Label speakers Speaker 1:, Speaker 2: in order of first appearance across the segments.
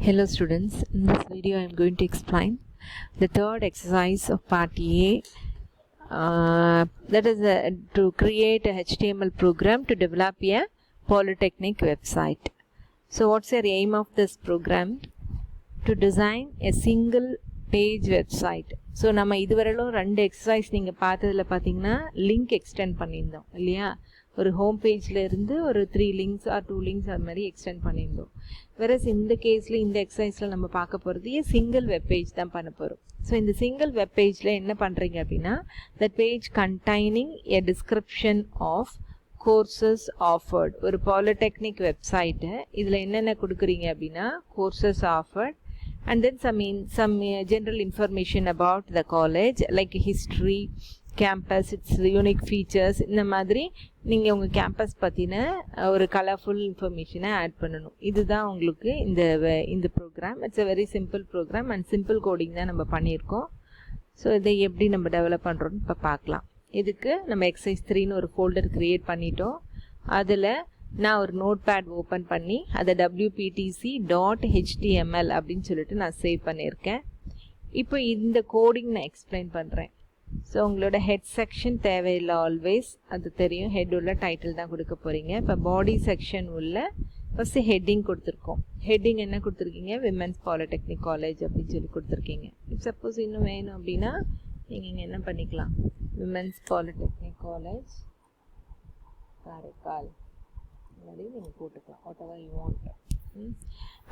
Speaker 1: Hello students, in this video I am going to explain the third exercise of part A, that is to create a HTML program to develop a Polytechnic website. So what's the aim of this program? To design a single page website. So நம்ம இதுவரையிலும் ரெண்டு exercise நீங்கள் பார்த்ததில் பார்த்தீங்கன்னா link extend பண்ணியிருந்தோம் இல்லையா, ஒரு home பேஜில் இருந்து ஒரு 3 லிங்க்ஸ் ஆர் 2 லிங்க்ஸ் அது மாதிரி எக்ஸ்டெண்ட் பண்ணியிருந்தோம். வேறஸ் இந்த கேஸில் இந்த எக்ஸசைஸில் நம்ம பார்க்க போகிறது சிங்கிள் வெப் பேஜ் தான் பண்ண போகிறோம். ஸோ இந்த சிங்கிள் வெப் பேஜில் என்ன பண்ணுறீங்க அப்படின்னா, that page containing a description of courses offered. ஒரு பாலிடெக்னிக் வெப்சைட்டு இதில் என்னென்ன கொடுக்குறீங்க அப்படின்னா, courses offered and then some general information about the college like history, campus, its unique features. இந்த மாதிரி நீங்கள் உங்கள் கேம்பஸ் பற்றின ஒரு கலர்ஃபுல் இன்ஃபர்மேஷனை ஆட் பண்ணணும். இதுதான் உங்களுக்கு இந்த program. It's a very simple program and simple coding தான் நம்ம பண்ணியிருக்கோம். ஸோ இதை எப்படி நம்ம டெவலப் பண்ணுறோன்னு இப்போ பார்க்கலாம். இதுக்கு நம்ம எக்ஸசைஸ் 3ன்னு ஒரு ஃபோல்டர் க்ரியேட் பண்ணிட்டோம். அதில் நான் ஒரு நோட் பேட் ஓப்பன் பண்ணி அதை wptc.html அப்படின்னு சொல்லிட்டு நான் சேவ் பண்ணியிருக்கேன். இப்போ இந்த கோடிங் நான் எக்ஸ்பிளைன் பண்ணுறேன். ஸோ உங்களோட ஹெட் செக்ஷன் தேவையில்லை, ஆல்வேஸ் அது தெரியும். ஹெட் உள்ள டைட்டில் தான் கொடுக்க போகிறீங்க. இப்போ பாடி செக்ஷன் உள்ள ஃபஸ்ட்டு ஹெட்டிங் கொடுத்துருக்கோம். ஹெட்டிங் என்ன கொடுத்துருக்கீங்க, விமென்ஸ் பாலிடெக்னிக் காலேஜ் அப்படின்னு சொல்லி கொடுத்துருக்கீங்க. சப்போஸ் இன்னும் வேணும் அப்படின்னா நீங்கள் இங்கே என்ன பண்ணிக்கலாம், விமென்ஸ் பாலிடெக்னிக் காலேஜ் காரைக்கால் நீங்கள் போட்டுக்கலாம், whatever you want.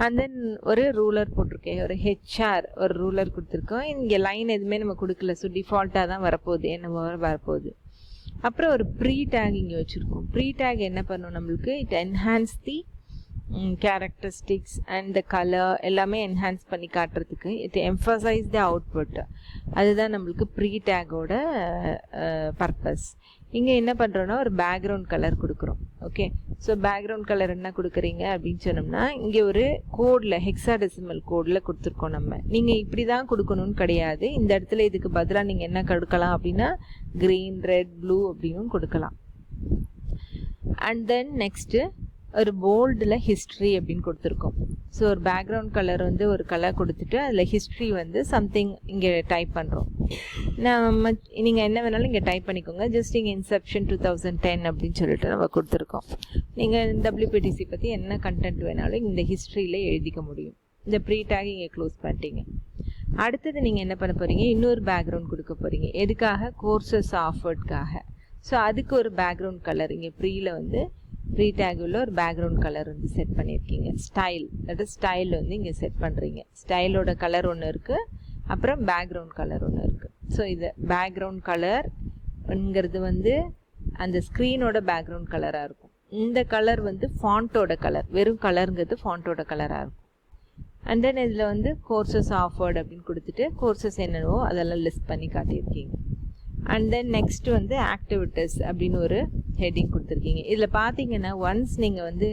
Speaker 1: And then ஒரு ரூலர் போட்டிருக்கேன், ஒரு ஹெச்ஆர் ஒரு ரூலர் கொடுத்துருக்கோம். இங்கே லைன் எதுவுமே நம்ம கொடுக்கல, ஸோ டிஃபால்ட்டாக தான் வரப்போகுது, என்ன வரப்போகுது. அப்புறம் ஒரு ப்ரீ டேக் இங்கே வச்சுருக்கோம். ப்ரீ டேக் என்ன பண்ணும் நம்மளுக்கு, it enhance the characteristics and the colour எல்லாமே என்ஹான்ஸ் பண்ணி காட்டுறதுக்கு. It emphasize the output. அதுதான் நம்மளுக்கு ப்ரீ டேக்கோட பர்பஸ். இங்கே என்ன பண்ணுறோன்னா ஒரு பேக்ரவுண்ட் கலர் கொடுக்குறோம். ஓகே, ஸோ பேக்ரவுண்ட் கலர் என்ன கொடுக்குறீங்க அப்படின்னு சொன்னோம்னா, இங்கே ஒரு கோடில் ஹெக்ஸாடெசிமல் கோடில் கொடுத்துருக்கோம். நம்ம நீங்கள் இப்படி தான் கொடுக்கணும்னு கிடையாது. இந்த இடத்துல இதுக்கு பதிலாக நீங்கள் என்ன கொடுக்கலாம் அப்படின்னா, க்ரீன், ரெட், ப்ளூ அப்படின்னு கொடுக்கலாம். அண்ட் தென் நெக்ஸ்ட்டு ஒரு போல்டில் ஹிஸ்ட்ரி அப்படின்னு கொடுத்துருக்கோம். ஸோ ஒரு பேக்ரவுண்ட் கலர் வந்து ஒரு கலர் கொடுத்துட்டு அதில் ஹிஸ்ட்ரி வந்து சம்திங் இங்கே டைப் பண்ணுறோம். நம்ம நீங்கள் என்ன வேணாலும் இங்கே டைப் பண்ணிக்கோங்க. ஜஸ்ட் இங்கே இன்செப்ஷன் 2010 அப்படின்னு சொல்லிட்டு நம்ம கொடுத்துருக்கோம். நீங்கள் WPTC பற்றி என்ன கண்டென்ட் வேணாலும் இந்த ஹிஸ்ட்ரியில் எழுதிக்க முடியும். இந்த ப்ரீ டேக் இங்கே க்ளோஸ் பண்ணிட்டீங்க. அடுத்தது நீங்கள் என்ன பண்ண போகிறீங்க, இன்னொரு பேக்ரவுண்ட் கொடுக்க போகிறீங்க. எதுக்காக, கோர்சஸ் ஆஃபர்ட்காக. ஸோ அதுக்கு ஒரு பேக்ரவுண்ட் கலர் இங்கே ப்ரீயில் வந்து ப்ரீ டேக்கில் ஒரு பேக்ரவுண்ட் கலர் வந்து செட் பண்ணியிருக்கீங்க. ஸ்டைல், அதாவது ஸ்டைல் வந்து இங்கே செட் பண்ணுறீங்க. ஸ்டைலோட கலர் ஒன்று இருக்குது, அப்புறம் பேக்ரவுண்ட் கலர் ஒன்று இருக்குது. ஸோ இது பேக்ரவுண்ட் கலர்ங்கிறது வந்து அந்த ஸ்க்ரீனோட பேக்ரவுண்ட் கலராக இருக்கும். இந்த கலர் வந்து ஃபாண்ட்டோட கலர், வெறும் கலருங்கிறது ஃபாண்ட்டோட கலராக இருக்கும். அண்ட் தென் இதில் வந்து கோர்சஸ் ஆஃபர்ட் அப்படின்னு கொடுத்துட்டு கோர்சஸ் என்னவோ அதெல்லாம் லிஸ்ட் பண்ணி காட்டியிருக்கீங்க. அண்ட் தென் நெக்ஸ்ட் வந்து ஆக்டிவிட்டீஸ் அப்படின்னு ஒரு ஹெட்டிங் கொடுத்துருக்கீங்க. இதில் பார்த்தீங்கன்னா ஒன்ஸ் நீங்கள் வந்து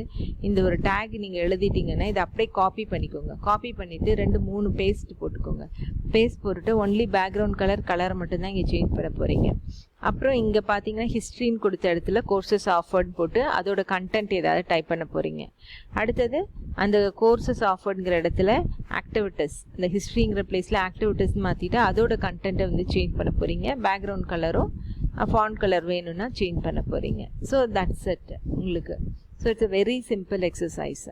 Speaker 1: இந்த ஒரு டேக் நீங்கள் எழுதிட்டீங்கன்னா இதை அப்படியே காப்பி பண்ணிக்கோங்க. காப்பி பண்ணிவிட்டு 2-3 பேஸ்ட் போட்டுக்கோங்க. பேஸ்ட் போட்டுட்டு ஒன்லி பேக்ரவுண்ட் கலரை மட்டும்தான் இங்கே சேஞ்ச் பண்ண போகிறீங்க. அப்புறம் இங்கே பார்த்தீங்கன்னா ஹிஸ்ட்ரின்னு கொடுத்த இடத்துல கோர்சஸ் ஆஃபர்ட் போட்டு அதோட கண்டென்ட் ஏதாவது டைப் பண்ண போகிறீங்க. அடுத்தது அந்த கோர்சஸ் ஆஃபர்டுங்கிற இடத்துல ஆக்டிவிட்டீஸ், இந்த ஹிஸ்ட்ரிங்கிற பிளேஸில் ஆக்டிவிட்டீஸ் மாற்றிட்டு அதோட கண்டென்ட்டை வந்து சேஞ்ச் பண்ண போகிறீங்க. பேக்ரவுண்ட் கலரும் ஃபாண்ட் கலர் வேணும்னா சேஞ்ச் பண்ண போகிறீங்க. ஸோ தட்ஸ் இட் உங்களுக்கு. So it's a very simple exercise.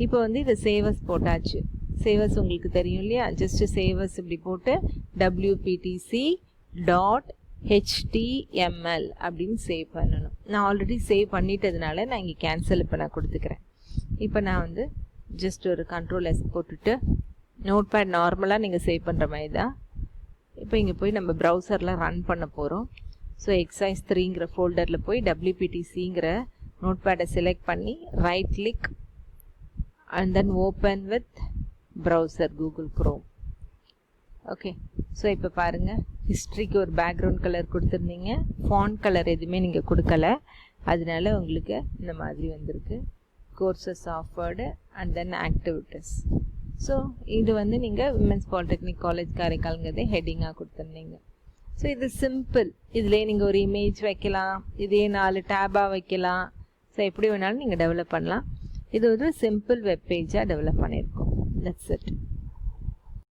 Speaker 1: இப்போ வந்து இதை சேவஸ் போட்டாச்சு. சேவஸ் உங்களுக்கு தெரியும் இல்லையா, ஜஸ்ட் சேவஸ் இப்படி போட்டு wptc.html அப்படின்னு சேவ் பண்ணணும். நான் ஆல்ரெடி சேவ் பண்ணிட்டதுனால நான் இங்கே கேன்சல் இப்போ நான் கொடுத்துக்கிறேன். இப்போ நான் வந்து ஜஸ்ட் ஒரு Ctrl+S போட்டுட்டு நோட் பேட் நார்மலாக நீங்கள் சேவ் பண்ணுற மாதிரி தான். இப்போ இங்கே போய் நம்ம ப்ரௌசரில் ரன் பண்ண போகிறோம். ஸோ எக்ஸசைஸ் 3ங்கிற ஃபோல்டரில் போய் WPTCங்கிற நோட் பேடை செலக்ட் பண்ணி right click and then open with browser Google Chrome. Okay, so இப்போ பாருங்கள், ஹிஸ்ட்ரிக்கு ஒரு பேக்ரவுண்ட் கலர் கொடுத்துருந்தீங்க, ஃபாண்ட் கலர் எதுவுமே நீங்கள் கொடுக்கல, அதனால உங்களுக்கு இந்த மாதிரி வந்திருக்கு. Courses offered and then activities. So இது வந்து நீங்கள் விமென்ஸ் பாலிடெக்னிக் காலேஜ் காரைக்கால்ங்கிறதே ஹெட்டிங்காக கொடுத்துருந்தீங்க. ஸோ இது சிம்பிள். இதிலே நீங்கள் ஒரு இமேஜ் வைக்கலாம், இதே 4 டேபாக வைக்கலாம். ஸோ எப்படி வேணாலும் நீங்கள் டெவலப் பண்ணலாம். இது ஒரு சிம்பிள் வெப் பேஜாக டெவலப் பண்ணியிருக்கோம். That's it.